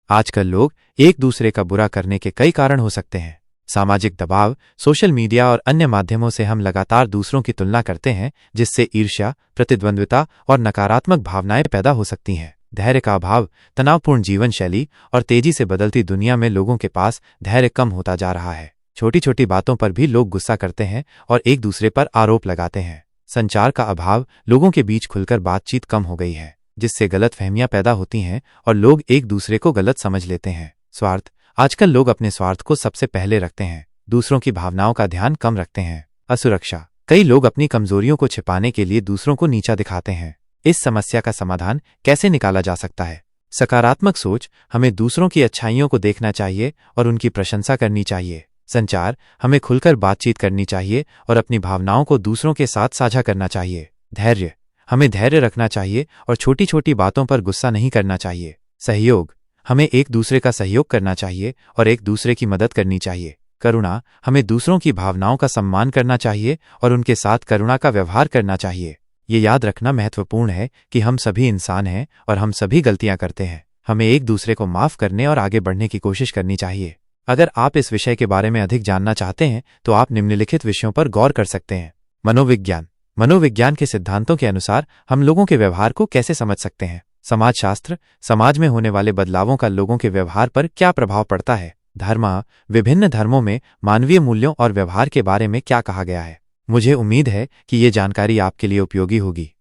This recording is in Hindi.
आजकल लोग एक दूसरे का बुरा करने के कई कारण हो सकते हैं। सामाजिक दबाव, सोशल मीडिया और अन्य माध्यमों से हम लगातार दूसरों की तुलना करते हैं, जिससे ईर्ष्या, प्रतिद्वंद्विता और नकारात्मक भावनाएं पैदा हो सकती हैं। धैर्य का अभाव, तनावपूर्ण जीवन शैली और तेजी से बदलती दुनिया में लोगों के पास धैर्य कम होता जा रहा है। छोटी छोटी बातों पर भी लोग गुस्सा करते हैं और एक दूसरे पर आरोप लगाते हैं। संचार का अभाव, लोगों के बीच खुलकर बातचीत कम हो गई है, जिससे गलतफहमियां पैदा होती हैं और लोग एक दूसरे को गलत समझ लेते हैं। स्वार्थ, आजकल लोग अपने स्वार्थ को सबसे पहले रखते हैं, दूसरों की भावनाओं का ध्यान कम रखते हैं। असुरक्षा, कई लोग अपनी कमजोरियों को छिपाने के लिए दूसरों को नीचा दिखाते हैं। इस समस्या का समाधान कैसे निकाला जा सकता है? सकारात्मक सोच, हमें दूसरों की अच्छाइयों को देखना चाहिए और उनकी प्रशंसा करनी चाहिए। संचार, हमें खुलकर बातचीत करनी चाहिए और अपनी भावनाओं को दूसरों के साथ साझा करना चाहिए। धैर्य, हमें धैर्य रखना चाहिए और छोटी छोटी बातों पर गुस्सा नहीं करना चाहिए। सहयोग, हमें एक दूसरे का सहयोग करना चाहिए और एक दूसरे की मदद करनी चाहिए। करुणा, हमें दूसरों की भावनाओं का सम्मान करना चाहिए और उनके साथ करुणा का व्यवहार करना चाहिए। ये याद रखना महत्वपूर्ण है कि हम सभी इंसान हैं और हम सभी गलतियां करते हैं। हमें एक दूसरे को माफ करने और आगे बढ़ने की कोशिश करनी चाहिए। अगर आप इस विषय के बारे में अधिक जानना चाहते हैं तो आप निम्नलिखित विषयों पर गौर कर सकते हैं। मनोविज्ञान, मनोविज्ञान के सिद्धांतों के अनुसार हम लोगों के व्यवहार को कैसे समझ सकते हैं। समाजशास्त्र, समाज में होने वाले बदलावों का लोगों के व्यवहार पर क्या प्रभाव पड़ता है। धर्म, विभिन्न धर्मों में मानवीय मूल्यों और व्यवहार के बारे में क्या कहा गया है। मुझे उम्मीद है कि ये जानकारी आपके लिए उपयोगी होगी।